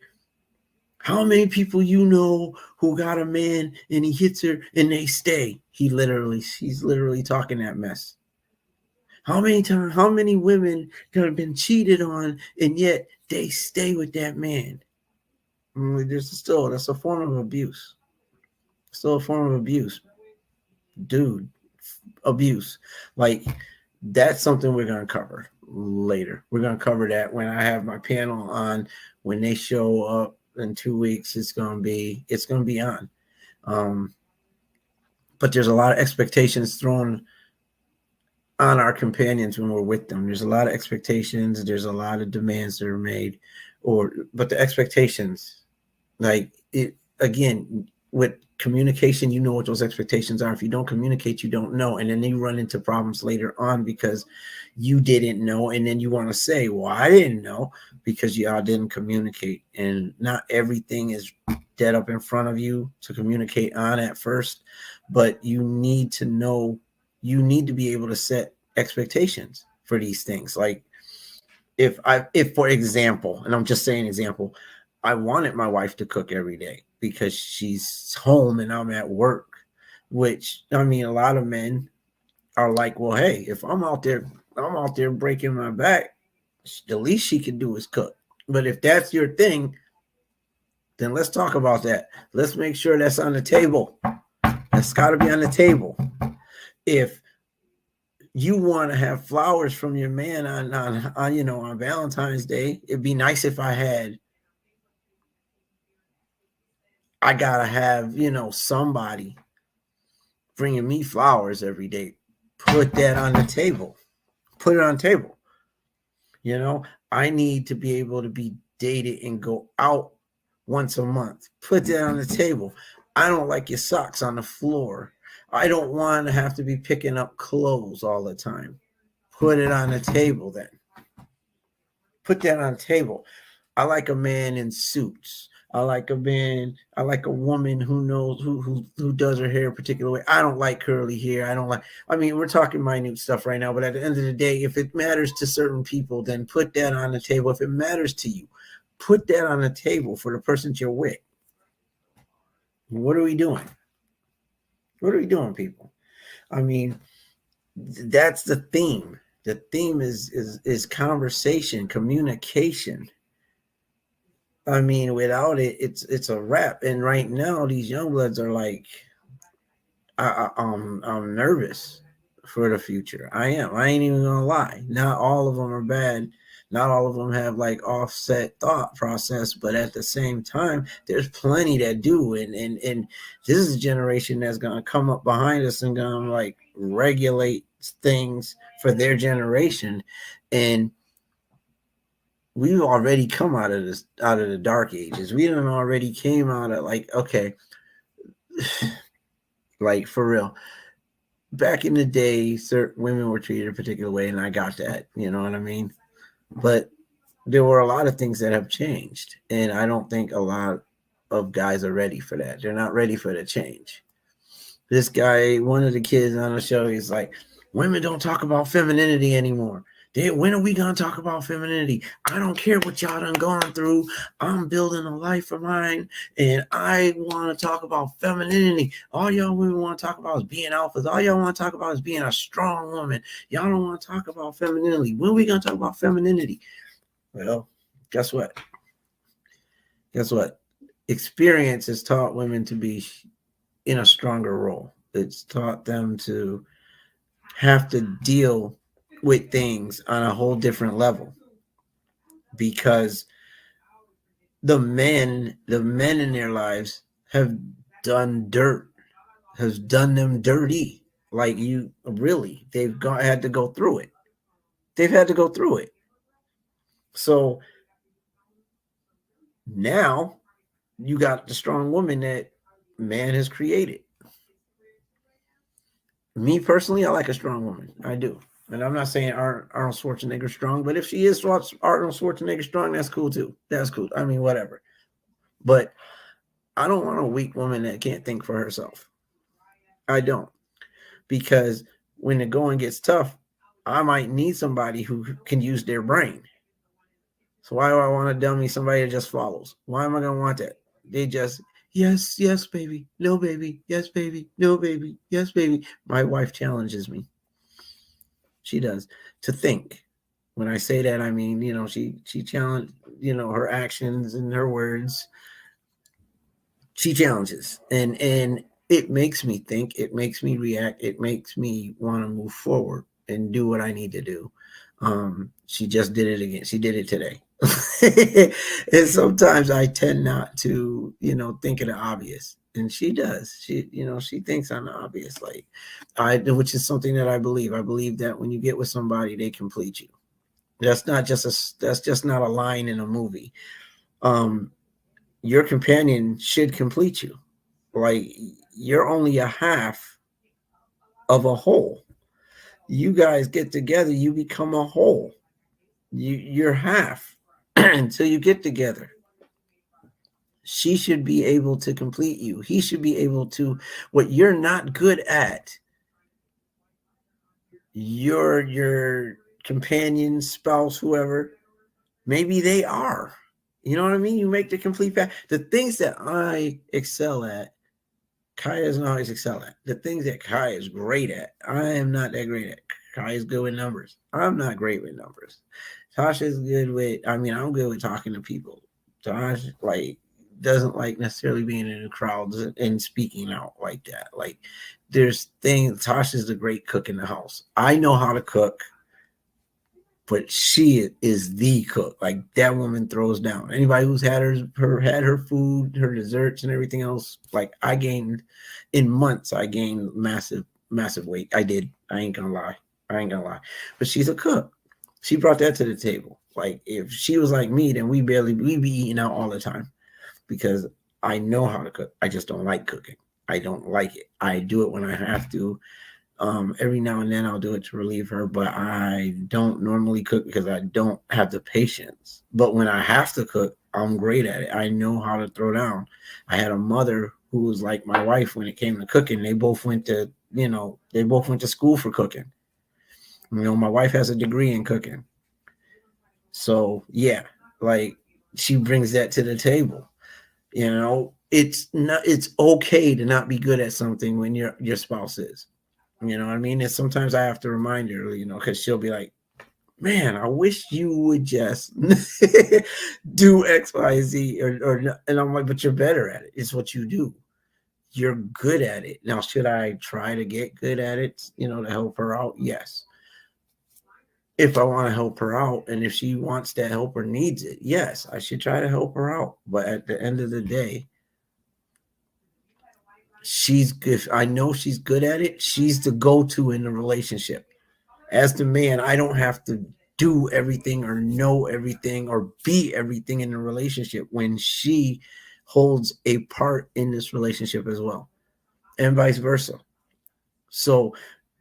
S1: how many people you know who got a man and he hits her and they stay? She's literally talking that mess. How many women that have been cheated on and yet they stay with that man? That's a form of abuse. Still a form of abuse. Dude, abuse. Like, that's something we're going to cover later. We're going to cover that when I have my panel on. When they show up in 2 weeks, it's going to be on. But there's a lot of expectations thrown on our companions when we're with them. There's a lot of expectations. There's a lot of demands that are made, but the expectations, like it again, with communication, you know what those expectations are. If you don't communicate, you don't know, and then you run into problems later on because you didn't know, and then you want to say, well, I didn't know, because y'all didn't communicate. And not everything is dead up in front of you to communicate on at first, but you need to know, you need to be able to set expectations for these things. Like, if for example, and I'm just saying example, I wanted my wife to cook every day because she's home and I'm at work, which, I mean, a lot of men are like, well, hey, if I'm out there breaking my back, the least she can do is cook. But if that's your thing, then let's talk about that. Let's make sure that's on the table. That's got to be on the table. If you want to have flowers from your man on Valentine's Day, it'd be nice if I gotta have somebody bringing me flowers every day. Put that on the table. Put it on the table. I need to be able to be dated and go out once a month. Put that on the table. I don't like your socks on the floor. I don't want to have to be picking up clothes all the time. Put it on the table then. Put that on the table. I like a man in suits. I like a woman who knows who does her hair a particular way. I don't like curly hair. I mean, we're talking minute stuff right now, but at the end of the day, if it matters to certain people, then put that on the table. If it matters to you, put that on the table for the person you're with. What are we doing? What are we doing, people? I mean, that's the theme. The theme is conversation, communication. I mean, without it, it's a wrap. And right now, these young bloods are like, I'm nervous for the future. I am. I ain't even gonna lie. Not all of them are bad. Not all of them have like offset thought process, but at the same time, there's plenty that do. And this is a generation that's gonna come up behind us and gonna like regulate things for their generation. And we've already come out of the dark ages. We done already came out of like, okay, like for real. Back in the day, certain women were treated a particular way, and I got that. You know what I mean? But there were a lot of things that have changed, and I don't think a lot of guys are ready for that. They're not ready for the change. This guy, one of the kids on the show, he's like, women don't talk about femininity anymore. When are we gonna talk about femininity? I don't care what y'all done gone through. I'm building a life of mine, and I want to talk about femininity. All y'all women want to talk about is being alphas. All y'all want to talk about is being a strong woman. Y'all don't want to talk about femininity. When are we gonna talk about femininity? Well, guess what? Guess what? Experience has taught women to be in a stronger role. It's taught them to have to deal with things on a whole different level, because the men in their lives have done dirt, has done them dirty. Like, you really, had to go through it. They've had to go through it. So now you got the strong woman that man has created. Me personally, I like a strong woman. I do. And I'm not saying Arnold Schwarzenegger strong, but if she is Arnold Schwarzenegger strong, that's cool too. That's cool. I mean, whatever. But I don't want a weak woman that can't think for herself. I don't. Because when the going gets tough, I might need somebody who can use their brain. So why do I want a dummy, somebody that just follows? Why am I going to want that? They just, yes, yes, baby, no, baby, yes, baby, no, baby, yes, baby. My wife challenges me. She does, to think. When I say that, I mean, she challenged, her actions and her words. She challenges, and it makes me think. It makes me react. It makes me want to move forward and do what I need to do. She just did it again. She did it today. And sometimes I tend not to, think of the obvious. And she does. She thinks on the obvious, like which is something that I believe. I believe that when you get with somebody, they complete you. That's just not a line in a movie. Your companion should complete you. Like, you're only a half of a whole. You guys get together, you become a whole. You're half until you get together. She should be able to complete you. He should be able to. What you're not good at, your companion, spouse, whoever, maybe they are. You know what I mean? You make the complete pack. The things that I excel at, Kaya doesn't always excel at. The things that Kaya is great at, I am not that great at. Kaya's good with numbers. I'm not great with numbers. Tasha's good with, I'm good with talking to people. Tasha, doesn't like necessarily being in the crowds and speaking out like that. Like, there's things, Tasha's a great cook in the house. I know how to cook, but she is the cook. Like, that woman throws down. Anybody who's had her food, her desserts, and everything else. Like, in months, I gained massive weight. I did. I ain't gonna lie. But she's a cook. She brought that to the table. Like, if she was like me, then we'd be eating out all the time, because I know how to cook. I just don't like cooking. I don't like it. I do it when I have to. Every now and then I'll do it to relieve her, but I don't normally cook because I don't have the patience. But when I have to cook, I'm great at it. I know how to throw down. I had a mother who was like my wife when it came to cooking. They both went to school for cooking. My wife has a degree in cooking. So yeah, like, she brings that to the table. It's okay to not be good at something when your spouse is. You know what I mean? And sometimes I have to remind her, because she'll be like, man, I wish you would just do X, Y, Z, or and I'm like, but you're better at it. It's what you do. You're good at it. Now, should I try to get good at it, to help her out? Yes. if I want to help her out, and if she wants that help or needs it, yes, I should try to help her out. But at the end of the day, if I know she's good at it, she's the go-to in the relationship. As the man, I don't have to do everything or know everything or be everything in the relationship when she holds a part in this relationship as well, and vice versa. So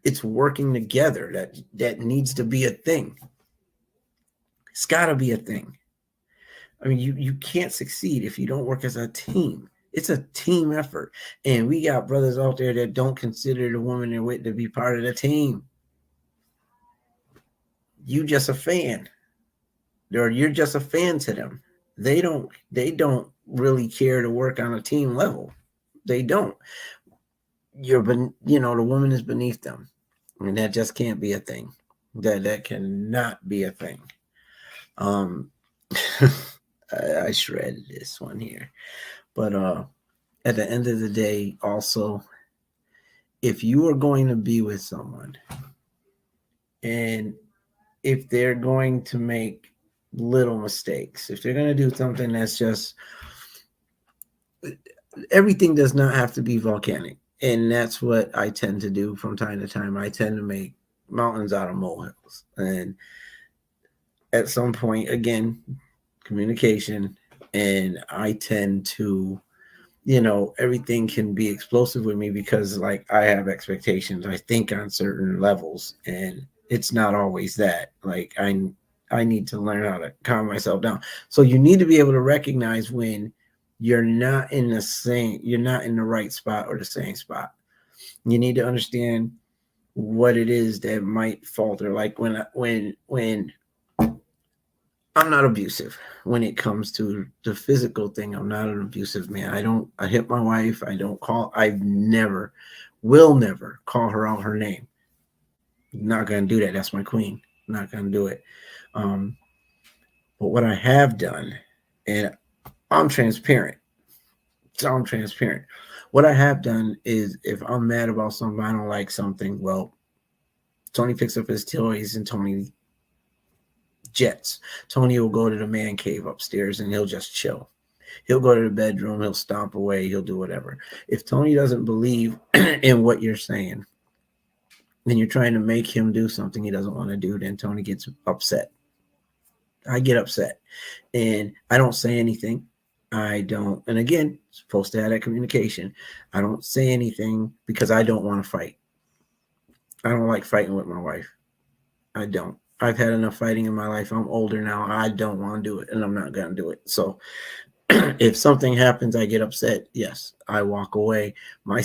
S1: it's working together that needs to be a thing. It's got to be a thing. I mean, you can't succeed if you don't work as a team. It's a team effort. And we got brothers out there that don't consider the woman they're with to be part of the team. You just a fan. Or you're just a fan to them. They don't really care to work on a team level. They don't. The woman is beneath them. I mean, that just can't be a thing. That cannot be a thing. I shredded this one here. But at the end of the day, also, if you are going to be with someone and if they're going to make little mistakes, if they're going to do something that's just, everything does not have to be volcanic. And that's what I tend to do from time to time. I tend to make mountains out of molehills. And at some point, again, communication, and I tend to, everything can be explosive with me because like I have expectations. I think on certain levels, and it's not always that. Like I need to learn how to calm myself down. So you need to be able to recognize when you're not in the right spot or the same spot. You need to understand what it is that might falter. Like when I'm not abusive when it comes to the physical thing. I'm not an abusive man. I hit my wife. Will never call her out her name. Not going to do that. That's my queen. Not going to do it. But what I have done, and I'm transparent. So I'm transparent. What I have done is if I'm mad about something, I don't like something, well, Tony picks up his toys and Tony jets. Tony will go to the man cave upstairs and he'll just chill. He'll go to the bedroom, he'll stomp away, he'll do whatever. If Tony doesn't believe in what you're saying, then you're trying to make him do something he doesn't want to do, then Tony gets upset. I get upset and I don't say anything. I don't, and again, supposed to have that communication. I don't say anything because I don't want to fight. I don't like fighting with my wife. I don't. I've had enough fighting in my life. I'm older now. I don't want to do it, and I'm not going to do it. So if something happens, I get upset. Yes, I walk away. I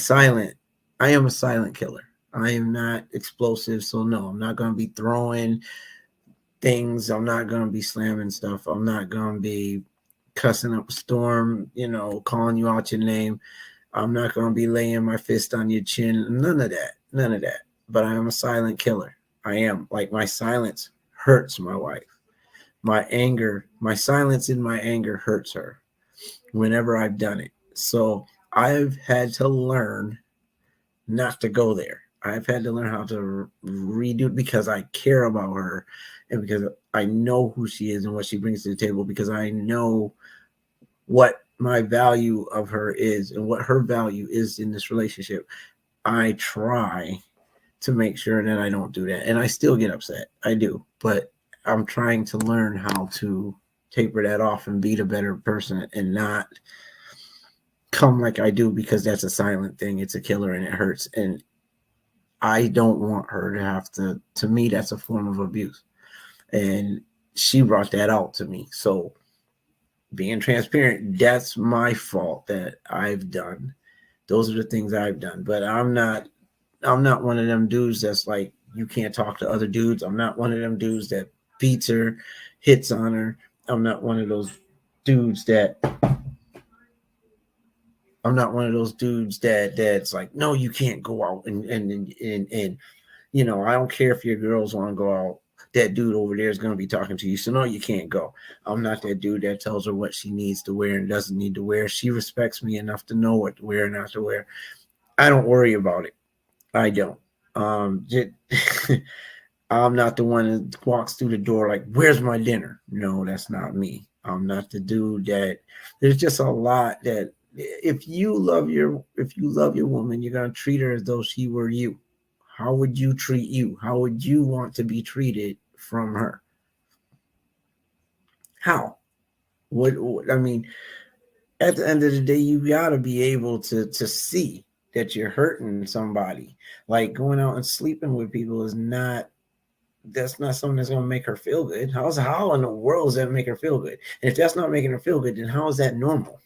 S1: am a silent killer. I am not explosive. So no, I'm not going to be throwing things. I'm not going to be slamming stuff. I'm not going to be cussing up a storm, calling you out your name. I'm not going to be laying my fist on your chin. None of that. None of that. But I am a silent killer. I am. Like, my silence hurts my wife. My silence in my anger hurts her whenever I've done it. So I've had to learn not to go there. I've had to learn how to redo it because I care about her and because I know who she is and what she brings to the table, because I know what my value of her is and what her value is in this relationship. I try to make sure that I don't do that. And I still get upset. I do. But I'm trying to learn how to taper that off and be the better person and not come like I do, because that's a silent thing. It's a killer and it hurts. And I don't want her to have to me, that's a form of abuse. And she brought that out to me. So being transparent, that's my fault that I've done. Those are the things I've done. But I'm not one of them dudes that's like, you can't talk to other dudes. I'm not one of them dudes that beats her, hits on her. I'm not one of those dudes that's like, no, you can't go out and I don't care if your girls want to go out. That dude over there is going to be talking to you. So no, you can't go. I'm not that dude that tells her what she needs to wear and doesn't need to wear. She respects me enough to know what to wear and not to wear. I don't worry about it. I don't. I'm not the one that walks through the door like, where's my dinner? No, that's not me. I'm not the dude that there's just a lot that if you love your woman, you're gonna treat her as though she were you. How would you treat you? How would you want to be treated from her? How? What I mean, at the end of the day, you gotta be able to see that you're hurting somebody. Like going out and sleeping with people is not that's not something that's gonna make her feel good. How in the world does that make her feel good? And if that's not making her feel good, then how is that normal?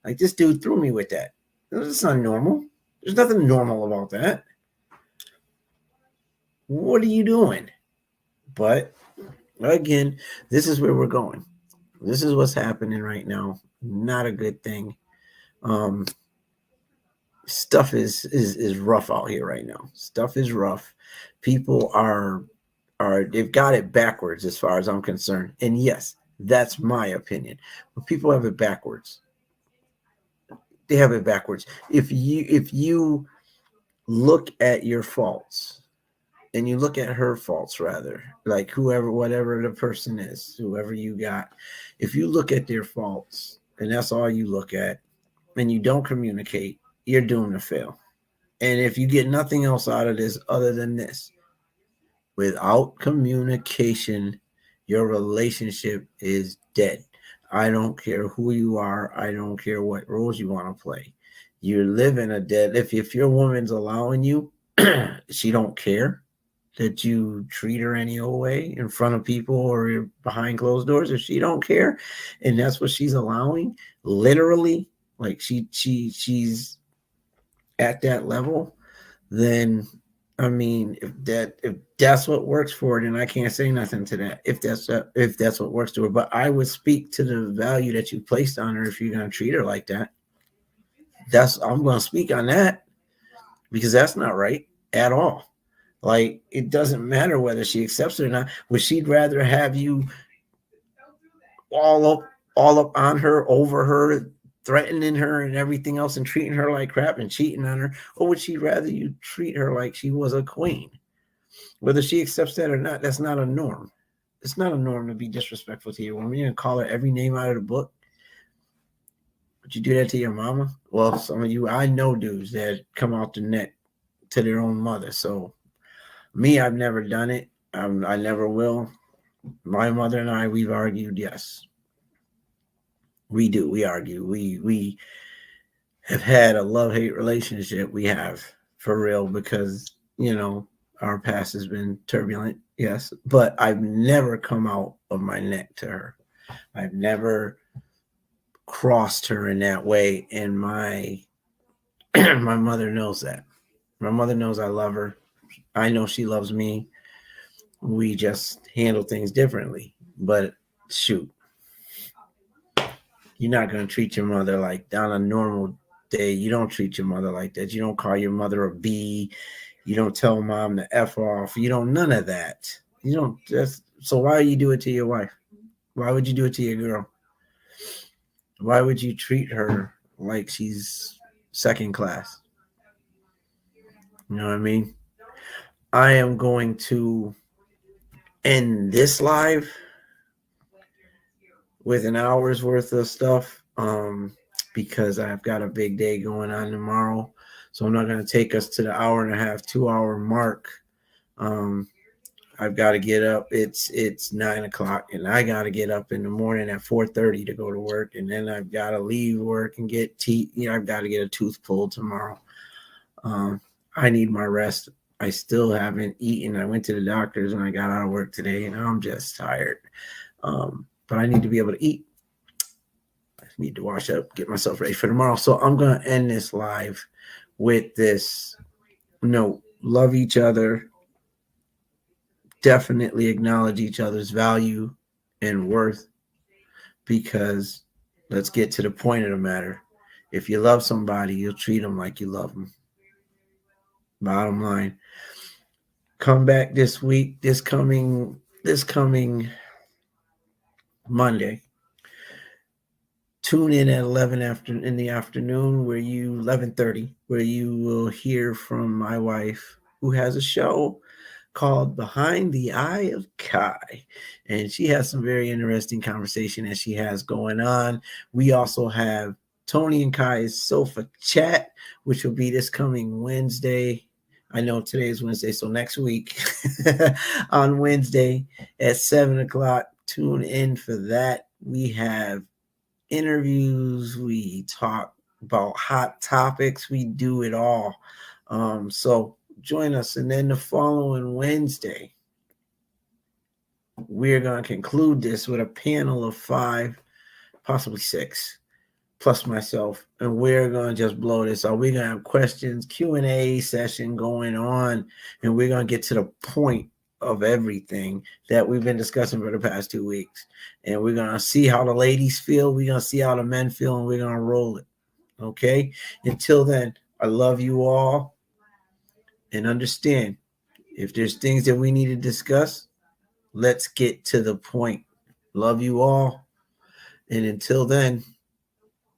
S1: Like this dude threw me with that. That's not normal. There's nothing normal about that. What are you doing? But again, this is where we're going. This is what's happening right now. Not a good thing. Um, stuff is rough out here right now. Stuff is rough. People are they've got it backwards as far as I'm concerned. And yes, that's my opinion. But people have it backwards. They have it backwards. If you look at your faults and you look at her faults rather, like whoever whatever the person is, whoever you got, if you look at their faults and that's all you look at and you don't communicate, you're doomed to fail. And if you get nothing else out of this other than this, without communication, your relationship is dead. I don't care who you are. I don't care what roles you want to play. You're living a dead. If your woman's allowing you, she don't care that you treat her any old way in front of people or behind closed doors. If she don't care, and that's what she's allowing, literally, like she's at that level, then I mean, if that's what works for it, and I can't say nothing to that. If that's what works to her, but I would speak to the value that you placed on her if you're gonna treat her like that. I'm gonna speak on that because that's not right at all. Like it doesn't matter whether she accepts it or not. Would she'd rather have you all up all up on her, over her, threatening her and everything else and treating her like crap and cheating on her? Or would she rather you treat her like she was a queen? Whether she accepts that or not, that's not a norm. It's not a norm to be disrespectful to your woman. You're gonna call her every name out of the book. Would you do that to your mama? Well, some of you, I know dudes that come out the neck to their own mother. So me, I've never done it. I never will. My mother and I, we've argued. Yes, we do. We argue. We have had a love-hate relationship. We have for real because our past has been turbulent. Yes, but I've never come out of my neck to her. I've never crossed her in that way, and my my mother knows that. My mother knows I love her. I know she loves me. We just handle things differently. But shoot, you're not going to treat your mother like on a normal day. You don't treat your mother like that. You don't call your mother a B. You don't tell mom to F off. You don't, none of that. You don't just, so why you do it to your wife? Why would you do it to your girl? Why would you treat her like she's second class? You know what I mean? I am going to end this live with an hour's worth of stuff because I've got a big day going on tomorrow. So I'm not going to take us to the hour and a half, 2 hour mark. I've got to get up. It's 9:00, and I got to get up in the morning at 4:30 to go to work, and then I've got to leave work and get teeth. I've got to get a tooth pulled tomorrow. I need my rest. I still haven't eaten. I went to the doctor's when I got out of work today, and I'm just tired. But I need to be able to eat. I need to wash up, get myself ready for tomorrow. So I'm going to end this live with this note. Love each other. Definitely acknowledge each other's value and worth, because let's get to the point of the matter. If you love somebody, you'll treat them like you love them. Bottom line. Come back this week, this coming Monday. Tune in at 11 in the afternoon, 11:30, where you will hear from my wife, who has a show called Behind the Eye of Kai. And she has some very interesting conversation that she has going on. We also have Tony and Kai's Sofa Chat, which will be this coming Wednesday. I know today is Wednesday, so next week on Wednesday at 7 o'clock. Tune in for that. We have interviews, we talk about hot topics, we do it all. So join us. And then the following Wednesday, we're going to conclude this with a panel of 5, possibly 6, plus myself, and we're going to just blow this out. We're going to have questions, Q&A session going on, and we're going to get to the point of everything that we've been discussing for the past 2 weeks. And we're going to see how the ladies feel. We're going to see how the men feel, and we're going to roll it. Okay? Until then, I love you all. And understand, if there's things that we need to discuss, let's get to the point. Love you all. And until then,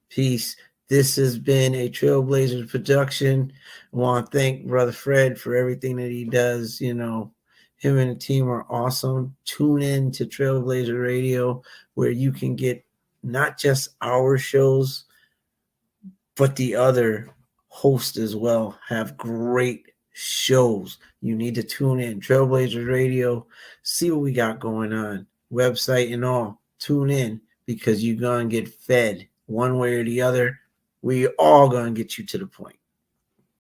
S1: peace. This has been a Trailblazers production. I want to thank Brother Fred for everything that he does. You know, him and the team are awesome. Tune in to Trailblazer Radio, where you can get not just our shows, but the other hosts as well have great shows. You need to tune in. Trailblazers Radio, see what we got going on, website and all. Tune in, because you're going to get fed one way or the other. We all going to get you to the point.